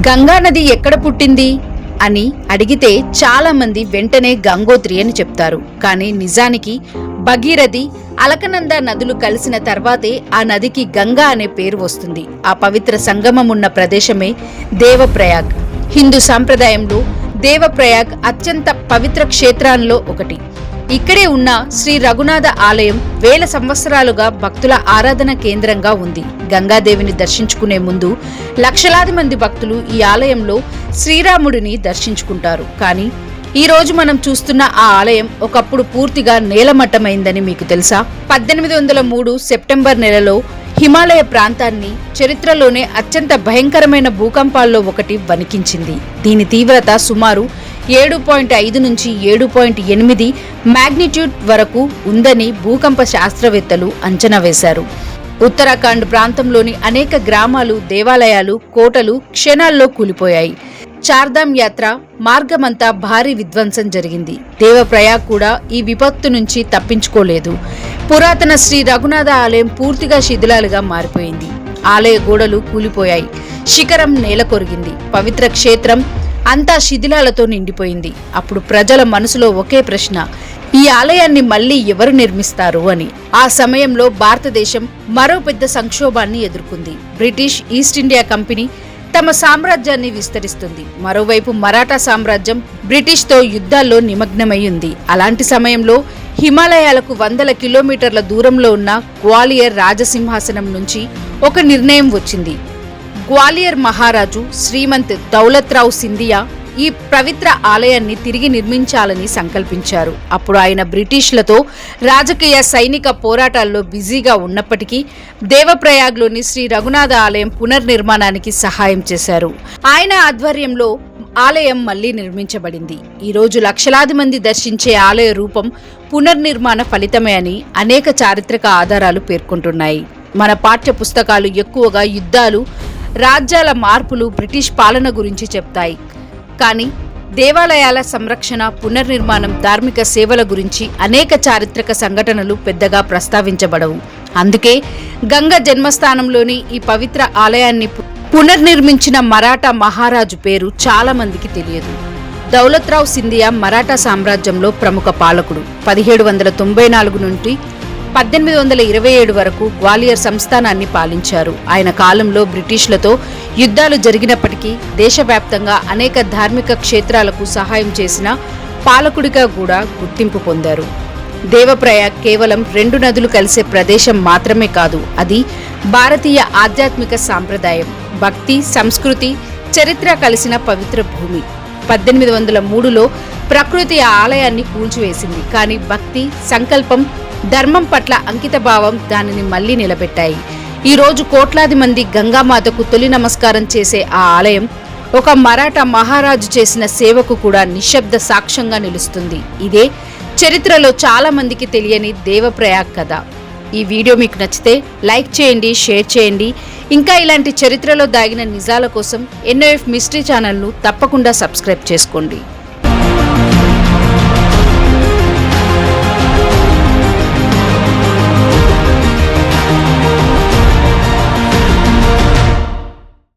గంగా నది ఎక్కడ పుట్టింది అని అడిగితే చాలా మంది వెంటనే గంగోత్రి అని చెప్తారు. కానీ నిజానికి భగీరథి, అలకనంద నదులు కలిసిన తర్వాతే ఆ నదికి గంగా అనే పేరు వస్తుంది. ఆ పవిత్ర సంగమం ఉన్న ప్రదేశమే దేవప్రయాగ్. హిందూ సాంప్రదాయంలో దేవప్రయాగ్ అత్యంత పవిత్ర క్షేత్రాల్లో ఒకటి. ఇక్కడే ఉన్న శ్రీ రఘునాథ ఆలయం వేల సంవత్సరాలుగా భక్తుల ఆరాధన కేంద్రంగా ఉంది. గంగాదేవిని దర్శించుకునే ముందు లక్షలాది మంది భక్తులు ఈ ఆలయంలో శ్రీరాముడిని దర్శించుకుంటారు. కానీ ఈ రోజు మనం చూస్తున్న ఆ ఆలయం ఒకప్పుడు పూర్తిగా నేలమట్టమైందని మీకు తెలుసా? 1803 సెప్టెంబర్ నెలలో హిమాలయ ప్రాంతాన్ని చరిత్రలోనే అత్యంత భయంకరమైన భూకంపాల్లో ఒకటి వణికించింది. దీని తీవ్రత సుమారు 7.5 నుంచి 7.8 మ్యాగ్నిట్యూడ్ వరకు ఉందని భూకంప శాస్త్రవేత్తలు అంచనా వేశారు. ఉత్తరాఖండ్ ప్రాంతంలోని అనేక గ్రామాలు, దేవాలయాలు, కోటలు క్షణాల్లో కూలిపోయాయి. చార్ధామ్ యాత్ర మార్గమంతా భారీ విధ్వంసం జరిగింది. దేవప్రయాగ్ కూడా ఈ విపత్తు నుంచి తప్పించుకోలేదు. పురాతన శ్రీ రఘునాథ ఆలయం పూర్తిగా శిథిలాలుగా మారిపోయింది. ఆలయ గోడలు కూలిపోయాయి. శిఖరం నేల కొరిగింది. పవిత్ర క్షేత్రం అంతా శిథిలాలతో నిండిపోయింది. అప్పుడు ప్రజల మనసులో ఒకే ప్రశ్న, ఈ ఆలయాన్ని మళ్లీ ఎవరు నిర్మిస్తారు అని. ఆ సమయంలో భారతదేశం మరో పెద్ద సంక్షోభాన్ని ఎదుర్కొంది. బ్రిటిష్ ఈస్ట్ ఇండియా కంపెనీ తమ సామ్రాజ్యాన్ని విస్తరిస్తుంది. మరోవైపు మరాఠా సామ్రాజ్యం బ్రిటిష్తో యుద్ధాల్లో నిమగ్నమై ఉంది. అలాంటి సమయంలో హిమాలయాలకు వందల కిలోమీటర్ల దూరంలో ఉన్న గ్వాలియర్ రాజసింహాసనం నుంచి ఒక నిర్ణయం వచ్చింది. గ్వాలియర్ మహారాజు శ్రీమంత్ దౌలత్రావు సింధియా ఈ పవిత్ర ఆలయాన్ని తిరిగి నిర్మించాలని సంకల్పించారు. అప్పుడు ఆయన బ్రిటిష్లతో రాజకీయ, సైనిక పోరాటాల్లో బిజీగా ఉన్నప్పటికీ దేవప్రయాగ్లోని శ్రీ రఘునాథ ఆలయం పునర్నిర్మాణానికి సహాయం చేశారు. ఆయన ఆధ్వర్యంలో ఆలయం మళ్లీ నిర్మించబడింది. ఈ రోజు లక్షలాది మంది దర్శించే ఆలయ రూపం పునర్నిర్మాణ ఫలితమే అని అనేక చారిత్రక ఆధారాలు పేర్కొంటున్నాయి. మన పాఠ్య పుస్తకాలు ఎక్కువగా యుద్ధాలు, రాజ్యాల మార్పులు, బ్రిటిష్ పాలన గురించి చెప్తాయి. కానీ దేవాలయాల సంరక్షణ, పునర్నిర్మాణం, ధార్మిక సేవల గురించి అనేక చారిత్రక సంఘటనలు పెద్దగా ప్రస్తావించబడవు. అందుకే గంగ జన్మస్థానంలోని ఈ పవిత్ర ఆలయాన్ని పునర్నిర్మించిన మరాఠా మహారాజు పేరు చాలా మందికి తెలియదు. దౌలత్రావు సింధియా మరాఠా సామ్రాజ్యంలో ప్రముఖ పాలకుడు. 1794 నుండి 1827 వరకు గ్వాలియర్ సంస్థానాన్ని పాలించారు. ఆయన కాలంలో బ్రిటిష్లతో యుద్ధాలు జరిగినప్పటికీ దేశవ్యాప్తంగా అనేక ధార్మిక క్షేత్రాలకు సహాయం చేసిన పాలకుడిగా కూడా గుర్తింపు పొందారు. దేవప్రయాగ్ కేవలం 2 నదులు కలిసే ప్రదేశం మాత్రమే కాదు, అది భారతీయ ఆధ్యాత్మిక సాంప్రదాయం, భక్తి, సంస్కృతి, చరిత్ర కలిసిన పవిత్ర భూమి. 1803లో ప్రకృతి ఆ ఆలయాన్ని కూల్చివేసింది. కానీ భక్తి, సంకల్పం, ధర్మం పట్ల అంకిత భావం దానిని మళ్లీ నిలబెట్టాయి. ఈ రోజు కోట్లాది మంది గంగామాతకు తొలి నమస్కారం చేసే ఆ ఆలయం ఒక మరాఠా మహారాజు చేసిన సేవకు కూడా నిశ్శబ్ద సాక్ష్యంగా నిలుస్తుంది. ఇదే చరిత్రలో చాలా మందికి తెలియని దేవప్రయాగ్ కథ. ఈ వీడియో మీకు నచ్చితే లైక్ చేయండి, షేర్ చేయండి. ఇంకా ఇలాంటి చరిత్రలో దాగిన నిజాల కోసం NOF మిస్టరీ ఛానల్ను తప్పకుండా సబ్స్క్రైబ్ చేసుకోండి.